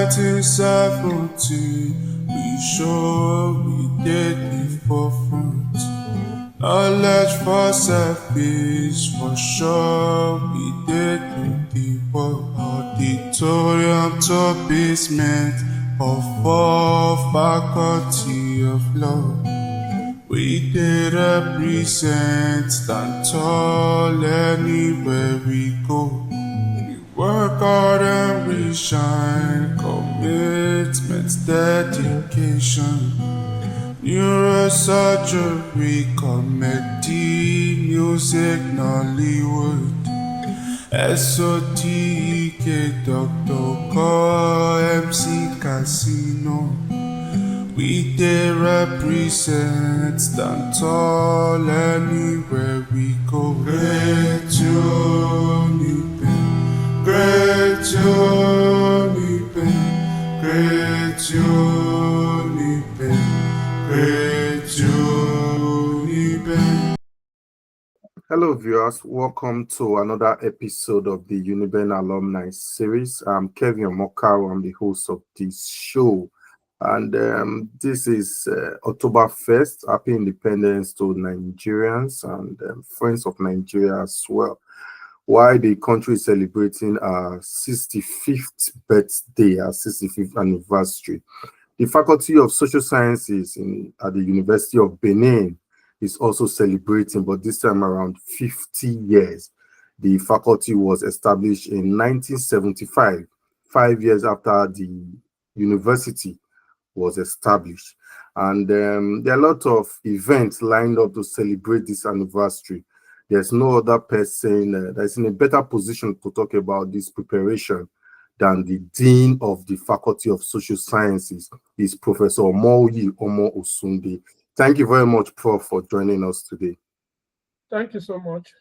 1970, we sure we did the forefront. Knowledge for selfish, for sure we did the work. Auditorium to basement of all faculty of law. We did represent, stand tall anywhere we go. We work hard and we shine, commitment, dedication. Neurosurgery, comedy, music, Nollywood. SOTK, Dr. Call, MC Casino. We did represent, stand tall anywhere we go. Great UNIBEN, great UNIBEN, great UNIBEN, great UNIBEN. Hello viewers, welcome to another episode of the UNIBEN Alumni Series. I'm Kevin Omoruyi, I'm the host of this show. And this is October 1st. Happy Independence to Nigerians and friends of Nigeria as well. While the country is celebrating our 65th birthday, our 65th anniversary, the Faculty of Social Sciences at the University of Benin is also celebrating, but this time around 50 years. The faculty was established in 1975, 5 years after the university was established. And there are a lot of events lined up to celebrate this anniversary. There's no other person that's in a better position to talk about this preparation than the Dean of the Faculty of Social Sciences, is Professor Omoruyi Osunde. Thank you very much, Prof, for joining us today. Thank you so much.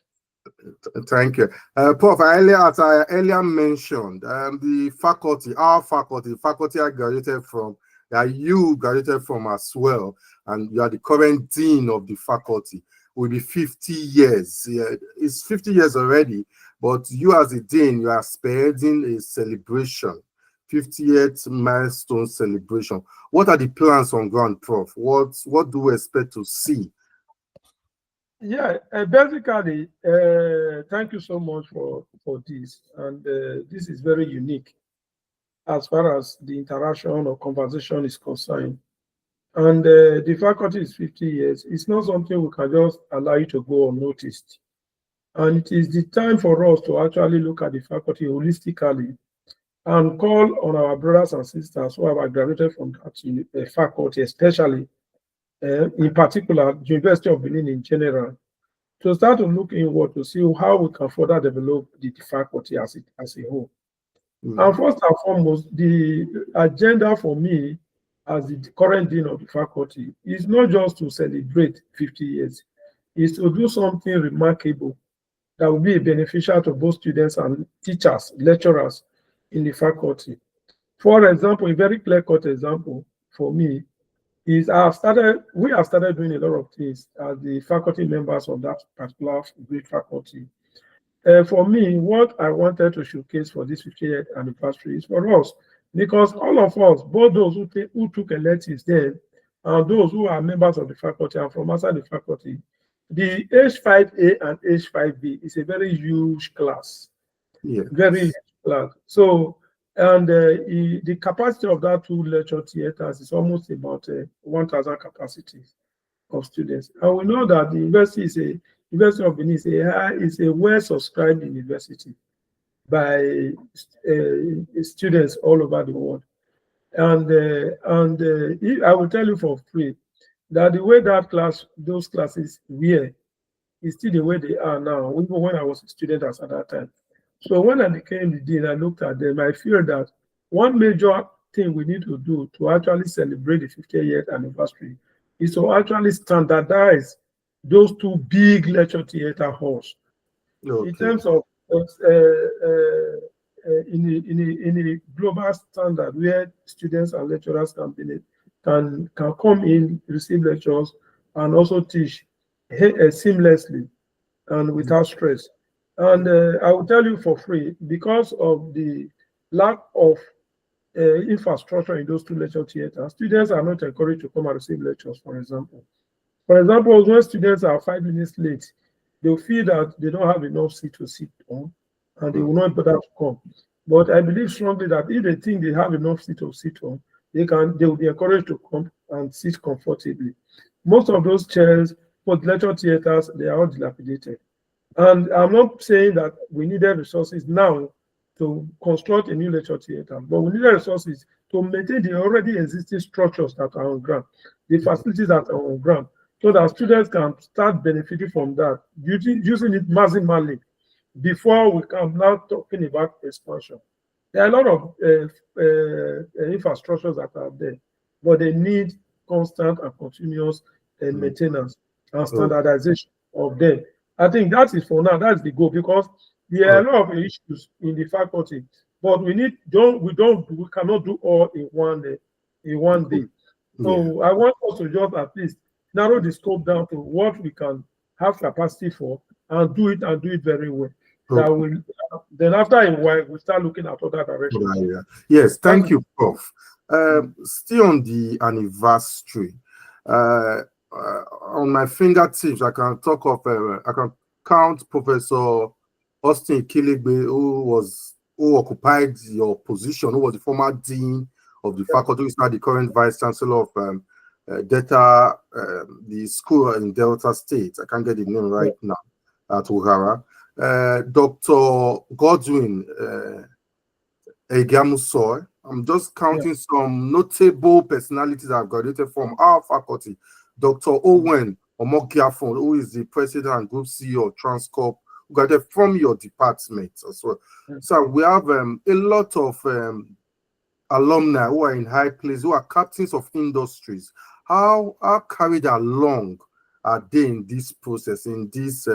Thank you. Prof, as I earlier mentioned, the faculty, our faculty, the faculty I graduated from, that you graduated from as well, and you are the current dean of the faculty, will be 50 years. Yeah, it's 50 years already, but you as a dean, you are spearheading a celebration, 50th milestone celebration. What are the plans on ground, Prof? What do we expect to see? Yeah, basically, thank you so much for this. And this is very unique as far as the interaction or conversation is concerned. And the faculty is 50 years. It's not something we can just allow you to go unnoticed. And it is the time for us to actually look at the faculty holistically and call on our brothers and sisters who have graduated from that faculty, especially in particular, the University of Benin in general, to start to look inward to see how we can further develop the faculty as a whole. And first and foremost, the agenda for me as the current dean of the faculty is not just to celebrate 50 years, it's to do something remarkable that will be beneficial to both students and teachers, lecturers in the faculty. For example, a very clear-cut example for me is we have started doing a lot of things as the faculty members of that particular great faculty. For me, what I wanted to showcase for this 50th anniversary is for us, because all of us, both those who took electives then and those who are members of the faculty and from outside the faculty, the H5A and H5B is a very huge class. Yes. Very huge class. So, and the capacity of that two lecture theaters is almost about 1,000 capacities of students. And we know that the University of Benin is a well-subscribed university by students all over the world. And I will tell you for free that the way those classes were is still the way they are now, even when I was a student at that time. So when I became the dean, I looked at them, I feel that one major thing we need to do to actually celebrate the 50th anniversary is to actually standardize those two big lecture theater halls. Okay. In terms of in a global standard where students and lecturers can come in, receive lectures, and also teach seamlessly and without stress. And I will tell you for free, because of the lack of infrastructure in those two lecture theaters, students are not encouraged to come and receive lectures, for example. For example, when students are 5 minutes late, they'll feel that they don't have enough seat to sit on, and they will not bother to come. But I believe strongly that if they think they have enough seat to sit on, they will be encouraged to come and sit comfortably. Most of those chairs for the lecture theaters, they are all dilapidated. And I'm not saying that we needed resources now to construct a new lecture theater, but we needed resources to maintain the already existing structures that are on ground, the facilities that are on ground, so that students can start benefiting from that, using it maximally before we come now talking about expansion. There are a lot of infrastructures that are there, but they need constant and continuous maintenance and standardization of them. I think that is for now, that's the goal, because there are a lot of issues in the faculty, but we cannot do all in one day. So I want us to just at least narrow the scope down to what we can have capacity for and do it very well. That will then after a while we start looking at other directions. Yes, thank you, Prof. Still on the anniversary, on my fingertips, I can talk of I can count Professor Austin Kiligbe, who occupied your position, who was the former dean of the faculty, who is now the current vice chancellor of the school in Delta State. I can't get the name right now at Uhara. Dr. Godwin Egiamusoy. I'm just counting some notable personalities that have graduated from our faculty. Dr. Owen Omoruyi, who is the president and group CEO of Transcorp, who graduated from your department as well. So we have a lot of alumni who are in high place, who are captains of industries. How carried along are they in this process, in these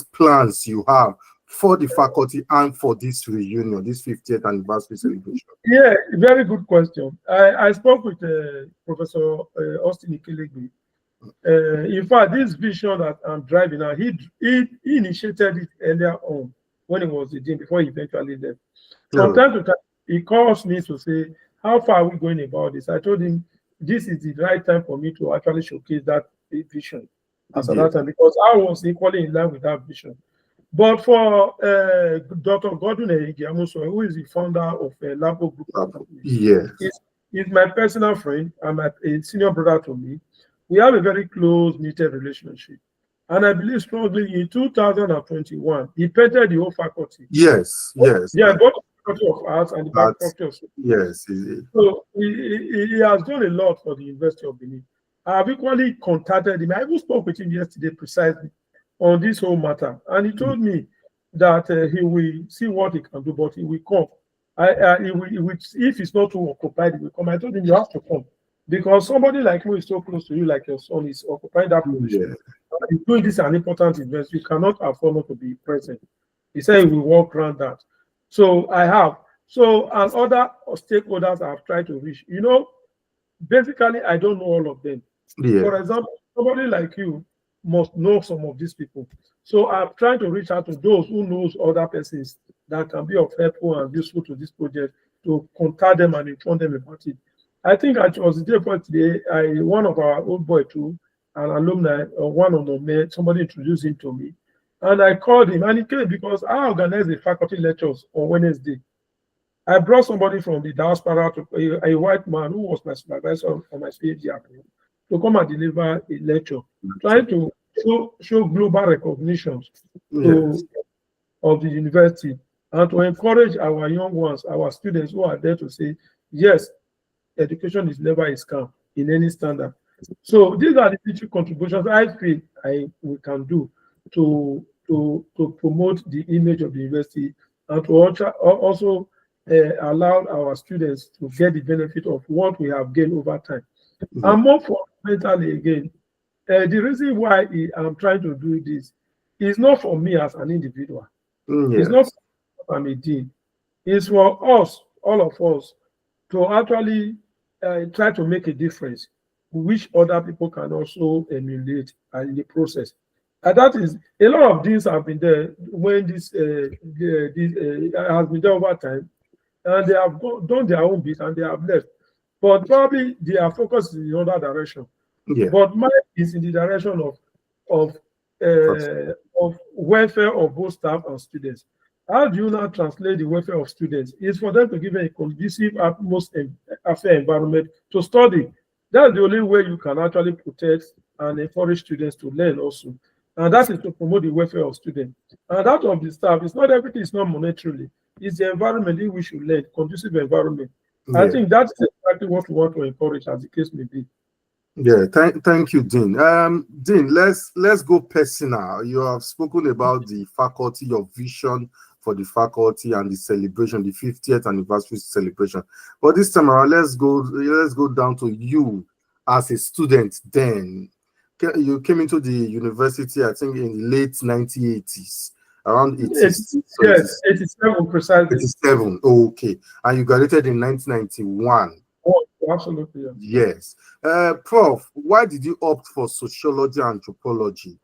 plans you have for the faculty and for this reunion, this 50th anniversary celebration? Yeah, very good question. I spoke with Professor Austin Kiligbe. In fact, this vision that I'm driving now, he initiated it earlier on when he was the dean, before he eventually left. From time to time, he calls me to say, how far are we going about this? I told him, this is the right time for me to actually showcase that vision as at that time, because I was equally in line with that vision. But for Dr. Godwin Egiamusoy, who is the founder of Labo Group, he's my personal friend and a senior brother to me. We have a very close knitted relationship. And I believe strongly in 2021, he painted the whole faculty. Yes. Yeah, both the faculty of arts and the faculty of social. Yes. So he has done a lot for the University of Benin. I have equally contacted him. I even spoke with him yesterday precisely on this whole matter. And he told me that he will see what he can do, but he will come. If he's not too occupied, he will come. I told him, you have to come. Because somebody like me is so close to you, like your son is occupying that position. He's doing this an important event. You cannot afford not to be present. He said he will work around that. So I have. So, and other stakeholders I have tried to reach. You know, basically, I don't know all of them. For example, somebody like you must know some of these people. So I'm trying to reach out to those who knows other persons that can be of help and useful to this project, to contact them and inform them about it. I think it was the day before today, one of our old boy too, an alumni, one of them, somebody introduced him to me. And I called him, and he came because I organized the faculty lectures on Wednesday. I brought somebody from the diaspora, a white man who was my supervisor on my PhD to come and deliver a lecture, trying to show global recognition of the university and to encourage our young ones, our students who are there to say, yes, education is never a scam in any standard. So these are the teaching contributions I feel we can do to promote the image of the university and to also allow our students to get the benefit of what we have gained over time. And more fundamentally, again, the reason why I'm trying to do this is not for me as an individual. It's not for I'm a dean. It's for us, all of us, to actually try to make a difference, which other people can also emulate in the process. And that is, a lot of things have been there when this has been there over time. and they have done their own bit and they have left. But probably their focus is in another direction. Yeah. But mine is in the direction of welfare of both staff and students. How do you now translate the welfare of students? It's for them to give a conducive affair environment to study. That's the only way you can actually protect and encourage students to learn also. And that is to promote the welfare of students. And that of the staff, it's not everything, it's not monetarily. It's the environment in which you learn, conducive environment. Yeah. I think that's exactly what we want to encourage, as the case may be. Yeah, thank you, Dean. Dean, let's go personal. You have spoken about the faculty, your vision for the faculty and the celebration, the 50th anniversary celebration. But this time around, let's go down to you as a student. Then you came into the university, I think, in the late 1980s, around 80s. Yes, 87 precisely. 87. Okay, and you graduated in 1991. Oh, absolutely. Yeah. Yes. Prof, why did you opt for sociology and anthropology?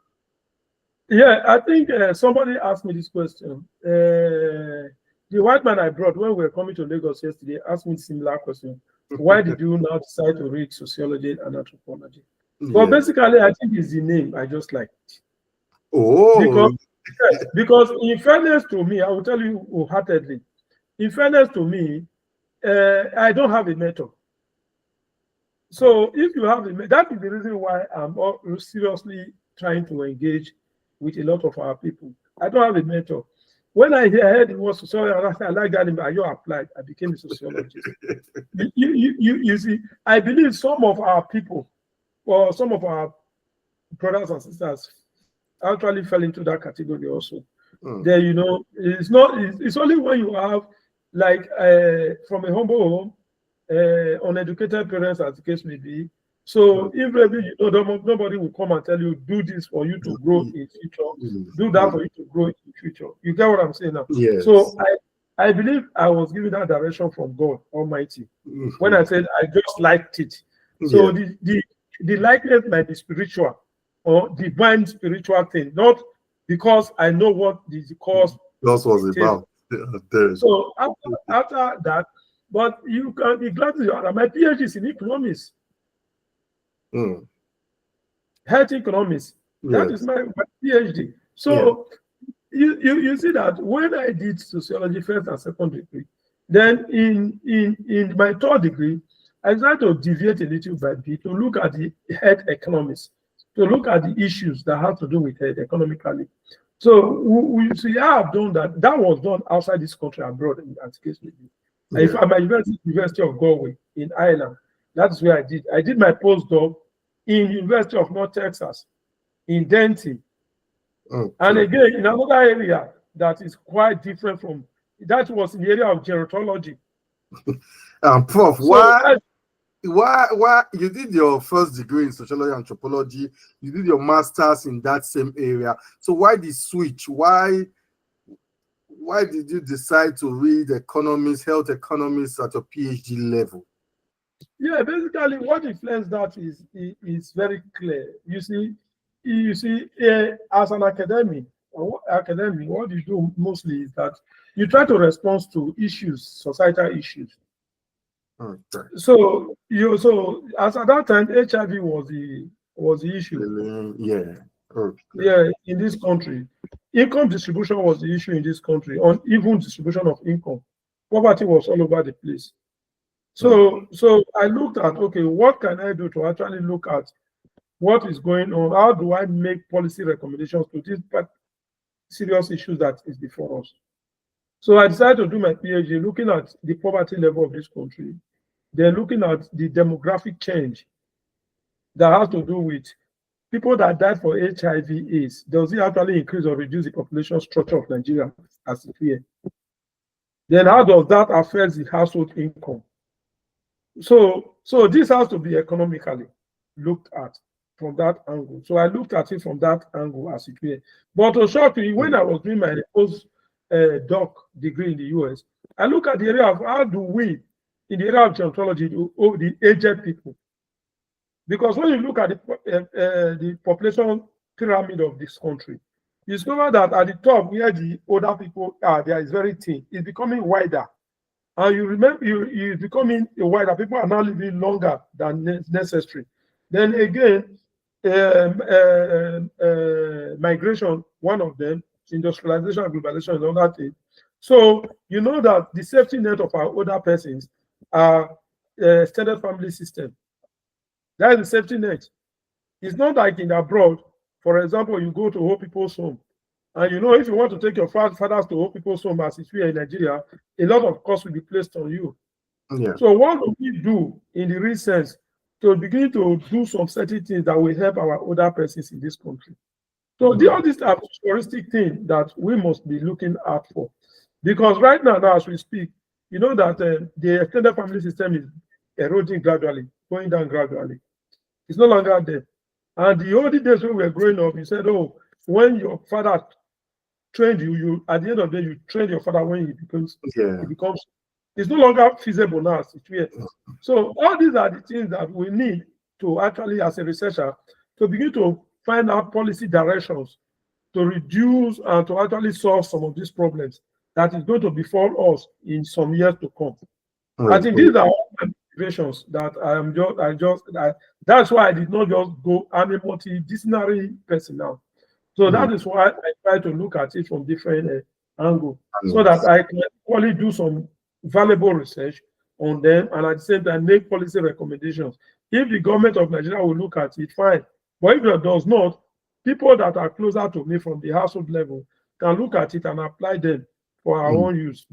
Yeah, I think somebody asked me this question. The white man I brought when we were coming to Lagos yesterday asked me a similar question. Why did you now decide to read sociology and anthropology? But basically, I think it's the name I just liked. Oh. Because in fairness to me, I will tell you wholeheartedly, in fairness to me, I don't have a mentor. So if you have a, that is the reason why I'm seriously trying to engage with a lot of our people. I don't have a mentor. When I heard it was sociology, I like that, I applied, I became a sociologist. You see, I believe some of our people, or some of our brothers and sisters actually fell into that category also. There, you know, it's only when you have, like, from a humble home, uneducated parents, as the case may be. So invariably, you know, nobody will come and tell you, do this for you to grow in future, do that for you to grow in future. You get what I'm saying now? Yes. So I believe I was given that direction from God Almighty. When I said I just liked it. So the likeness might be spiritual or divine spiritual thing, not because I know what the course was about. So after that, but you can be glad to hear that my PhD is in economics. Health economics. That is my PhD. So you see that when I did sociology first and second degree, then in my third degree, I started to deviate a little bit to look at the health economics, to look at the issues that have to do with health economically. So we see, I have done that. That was done outside this country, abroad, as case may be. If I'm at University of Galway in Ireland, that's where I did. I did my postdoc in University of North Texas, in Denton. And again, in another area that is quite different from, that was in the area of gerontology. Prof, why you did your first degree in sociology and anthropology, you did your master's in that same area. So why the switch? Why did you decide to read economics, health economics at your PhD level? Yeah, basically what influenced that is very clear. You see, as an academic, what you do mostly is that you try to respond to issues, societal issues. Okay. So as at that time, HIV was the issue. Yeah. In this country. Income distribution was the issue in this country, uneven distribution of income. Poverty was all over the place. So I looked at, okay, what can I do to actually look at what is going on? How do I make policy recommendations to these serious issues that is before us? So I decided to do my PhD looking at the poverty level of this country. Then looking at the demographic change that has to do with people that died for HIV/AIDS. Does it actually increase or reduce the population structure of Nigeria as it here? Then how does that affect the household income? So this has to be economically looked at from that angle. So I looked at it from that angle as it were. But to shock you, when I was doing my post-doc degree in the US, I look at the area of how do we, in the area of gerontology, the aged people. Because when you look at the population pyramid of this country, you discover that at the top, where the older people are, there is very thin. It's becoming wider. and you remember you becoming a while that people are now living longer than necessary. Then again, migration, one of them, industrialization and globalization, another thing. So you know that the safety net of our older persons are extended family system. That is the safety net. It's not like in abroad. For example, you go to old people's home, and you know if you want to take your fathers to old people's home, as it's here in Nigeria, a lot of costs will be placed on you. Yeah. So what do we do in the real sense to begin to do some certain things that will help our older persons in this country? So all these are futuristic things that we must be looking out for. Because right now, as we speak, you know that the extended family system is eroding gradually, going down gradually. It's no longer there. And the older days when we were growing up, you said, oh, when your father trained you, you at the end of the day, you train your father when he becomes, it's no longer feasible now. It's weird. So all these are the things that we need to actually, as a researcher, to begin to find out policy directions to reduce and to actually solve some of these problems that is going to befall us in some years to come. I think these are all my motivations that that's why I did not just go, I'm a multidisciplinary person now. So that is why I try to look at it from different angles, so that I can equally do some valuable research on them and at the same time make policy recommendations. If the government of Nigeria will look at it, fine. But if it does not, people that are closer to me from the household level can look at it and apply them for our own use.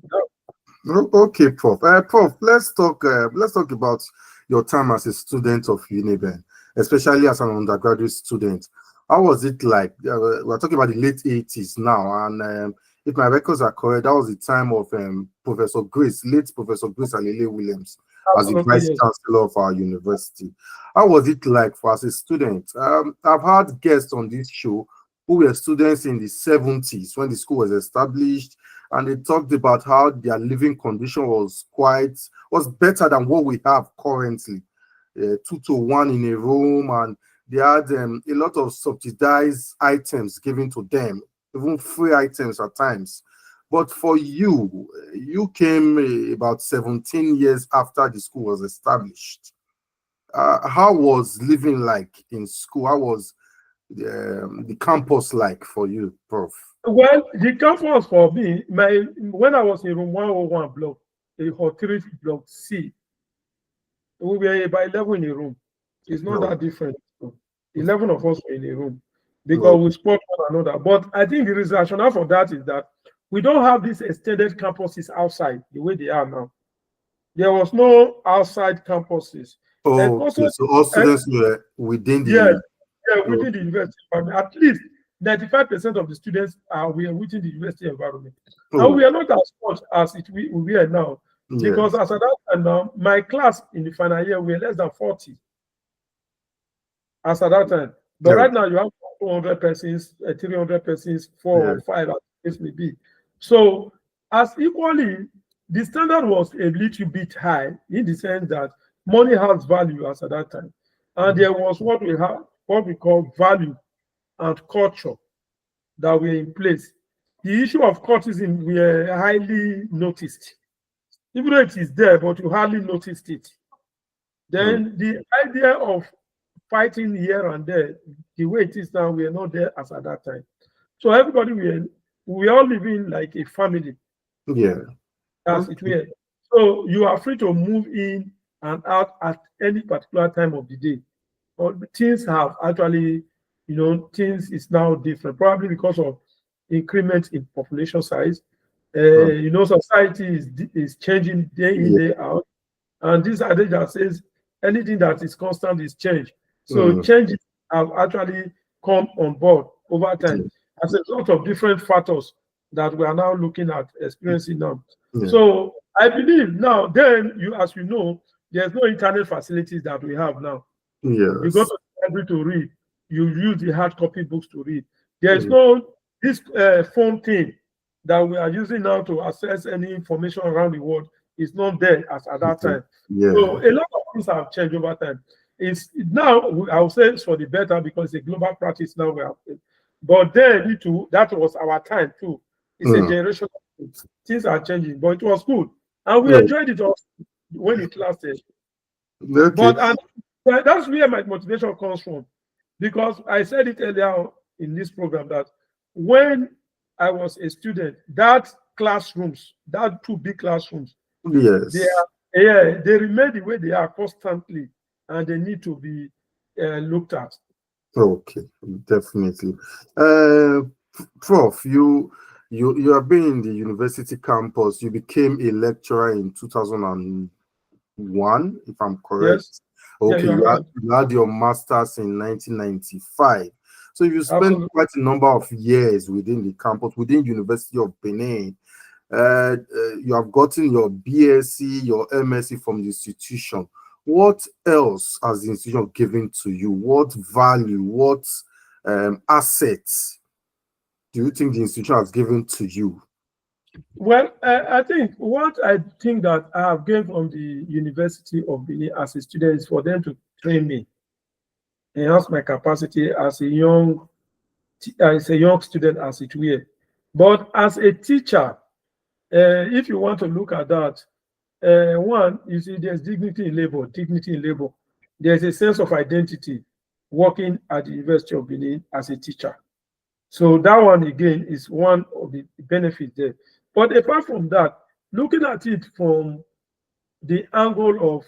Okay, Prof. Prof, let's talk about your time as a student of UNIBEN, especially as an undergraduate student. How was it like? We're talking about the late 80s now, and if my records are correct, that was the time of late Professor Grace Alele Williams, as the Vice Chancellor of our university. How was it like for as a student? I've had guests on this show who were students in the 70s when the school was established, and they talked about how their living condition was better than what we have currently. 2 to 1 in a room, and they had a lot of subsidized items given to them, even free items at times. But for you, you came about 17 years after the school was established. How was living like in school? How was the campus like for you, Prof? Well, the campus for me, when I was in room 101 block, a hotel block C, we were about 11 in a room. It's not that different. 11 of us were in a room because we support one another. But I think the rationale for that is that we don't have these extended campuses outside the way they are now. There was no outside campuses. So all students were within the within the university environment. At least 95% of the students were within the university environment. And we are not as much as we are now. Because as at that time now, my class in the final year were less than 40. As at that time. But right now you have 200 persons, 300 persons, 4 or 5 as it may be. So as equally, the standard was a little bit high in the sense that money has value as at that time. And there was what we call value and culture that were in place. The issue of cultism were highly noticed. Even though it is there, but you hardly noticed it. Then the idea of fighting here and there, the way it is now, we are not there as at that time. So everybody, we are all living like a family. As it were. So you are free to move in and out at any particular time of the day. But things have actually, things is now different, probably because of increment in population size. Society is changing day in, day out. And this adage that says anything that is constant is change. So changes have actually come on board over time as a result of different factors that we are now looking at experiencing now. So I believe now, as you know, there's no internet facilities that we have now. You go to the library to read. You use the hard copy books to read. There's no this phone thing that we are using now to access any information around the world is not there as at that time. So a lot of things have changed over time. It's now, I would say it's for the better because it's a global practice now. But then that was our time too. It's a generation. Things are changing, but it was good And we Oh, enjoyed it also when it lasted. okay. But and that's where my motivation comes from. Because I said it earlier in this program that when I was a student, that classrooms, that two big classrooms, they Yes. are, yeah, they remain the way they are constantly, and they need to be looked at. Okay, definitely. Uh, Prof, you have been in the university campus. You became a lecturer in 2001, if I'm Yes, correct. yeah, Okay, you are right. you had your master's in 1995. So you spent Absolutely. quite a number of years within the campus, within University of Benin. You have gotten your BSc, your MSc from the institution. What else has the institution given to you? What value, what assets do you think the institution has given to you? Well, I think what I think that I have gained from the University of Benin as a student is for them to train me, enhance my capacity as a young student, as it were. But as a teacher, if you want to look at that, one, you see, there's dignity in labor, dignity in labor. There's a sense of identity working at the University of Benin as a teacher. So that one again is one of the benefits there. But apart from that, looking at it from the angle of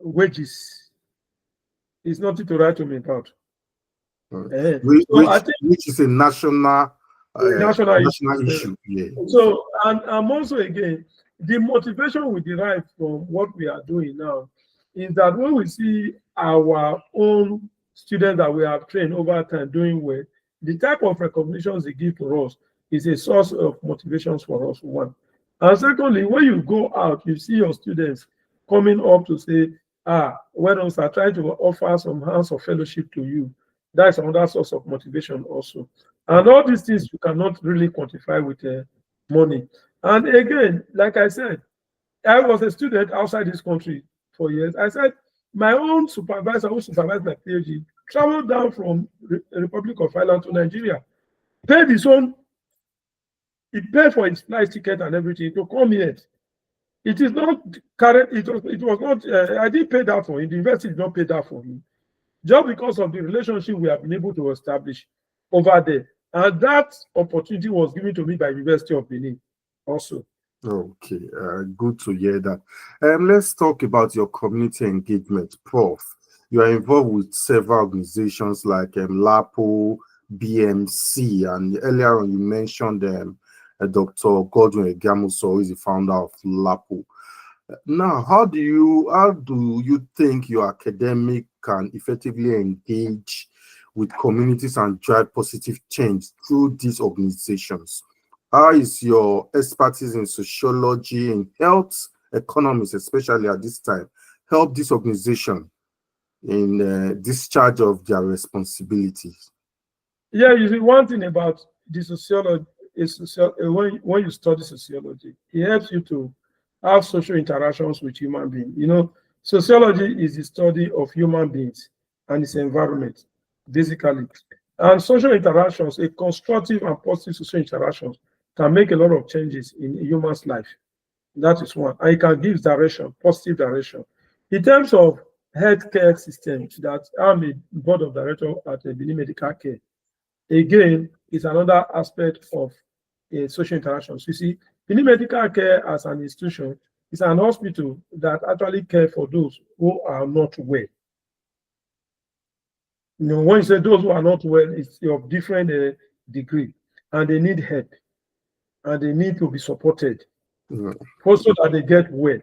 wages is nothing to write home about. So I think Which is a national national issue. issue. Yeah. So, and also again, the motivation we derive from what we are doing now is that when we see our own students that we have trained over time doing well, the type of recognitions they give to us is a source of motivations for us, one. And secondly, when you go out, you see your students coming up to say, well done, sir, trying to offer some hands of fellowship to you. That's another source of motivation also. And all these things you cannot really quantify with money. And again, like I said, I was a student outside this country for years. I said, my own supervisor who supervised my PhD traveled down from the Republic of Ireland to Nigeria, paid his own, he paid for his flight ticket and everything to come here. It is not current, it was not, I didn't pay that for him. The university did not pay that for him. Just because of the relationship we have been able to establish over there. And that opportunity was given to me by University of Benin also. Okay, good to hear that. Let's talk about your community engagement, Prof. You are involved with several organizations like LAPO, BMC, and earlier on you mentioned Dr. Godwin Egamuso, who is the founder of LAPO. Now, how do you think your academic can effectively engage with communities and drive positive change through these organizations? How is your expertise in sociology and health economics, especially at this time, help this organization in discharge of their responsibilities? Yeah, you see, one thing about the sociology is when you study sociology, it helps you to have social interactions with human beings. You know, sociology is the study of human beings and its environment, basically. And social interactions, a constructive and positive social interactions, can make a lot of changes in a human's life. That is one. And it can give direction, positive direction. In terms of healthcare systems, that I'm a board of director at a Benin Medical Care. Again, is another aspect of social interactions. You see, Benin Medical Care as an institution is an hospital that actually care for those who are not well. You know, when you say those who are not well, it's of different degree, and they need help, and they need to be supported, so that they get well.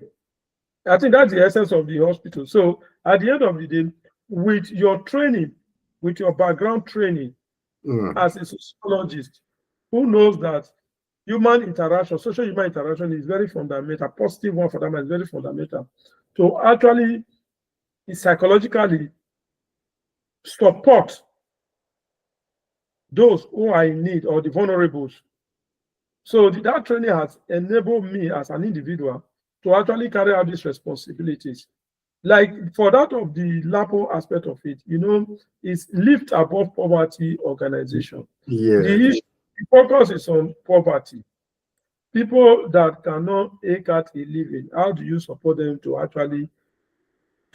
I think that's the essence of the hospital. So at the end of the day, with your training, with your background training as a sociologist, who knows that human interaction, social human interaction is very fundamental, positive one for them is very fundamental. To actually psychologically support those who are in need or the vulnerables. So that training has enabled me as an individual to actually carry out these responsibilities. Like for that of the LAPO aspect of it, you know, is Lift Above Poverty organization. Yeah. The issue, the focus is on poverty. people that cannot eke out a living, how do you support them to actually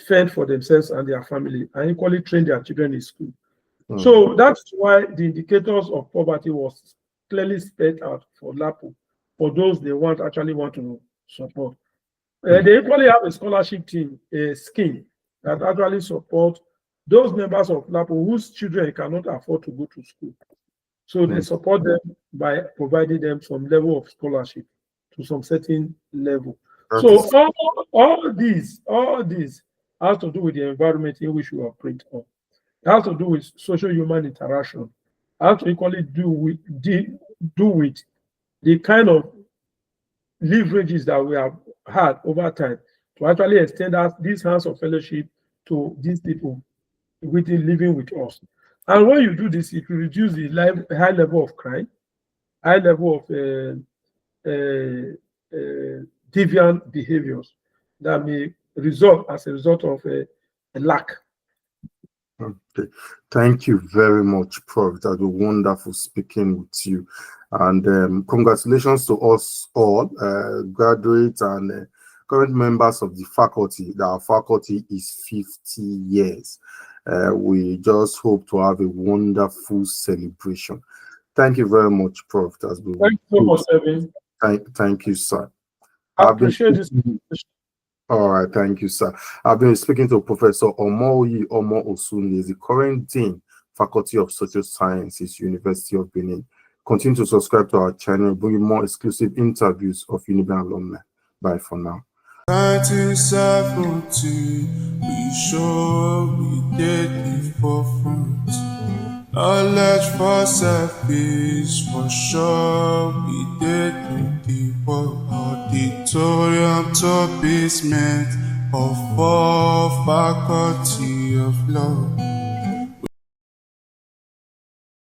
fend for themselves and their family and equally train their children in school? So that's why the indicators of poverty was clearly spelled out for LAPO, for those they actually want to support. They equally have a scholarship team, a scheme that actually support those members of LAPO whose children cannot afford to go to school. So they support them by providing them some level of scholarship to some certain level. So all these has to do with the environment in which we operate on. It has to do with social human interaction. It has to equally do with the kind of leverages that we have had over time to actually extend these hands of fellowship to these people living with us. And when you do this, it will reduce the high level of crime, high level of deviant behaviors that may result as a result of a lack. Okay, thank you very much, Prof. That was wonderful speaking with you, and congratulations to us all, graduates and current members of the faculty. Our faculty is 50 years. We just hope to have a wonderful celebration. Thank you very much, Prof. Thank you so much, Evan. Thank you, sir. I appreciate this. All right, thank you, sir. I've been speaking to Professor Omoruyi Osunde, is the current Dean, Faculty of Social Sciences, University of Benin. Continue to subscribe to our channel, bringing more exclusive interviews of UNIBEN alumni. Bye for now. 1970, we sure we did the forefront. Knowledge for selfish, for sure we did the work. Auditorium to basement of all faculty of law.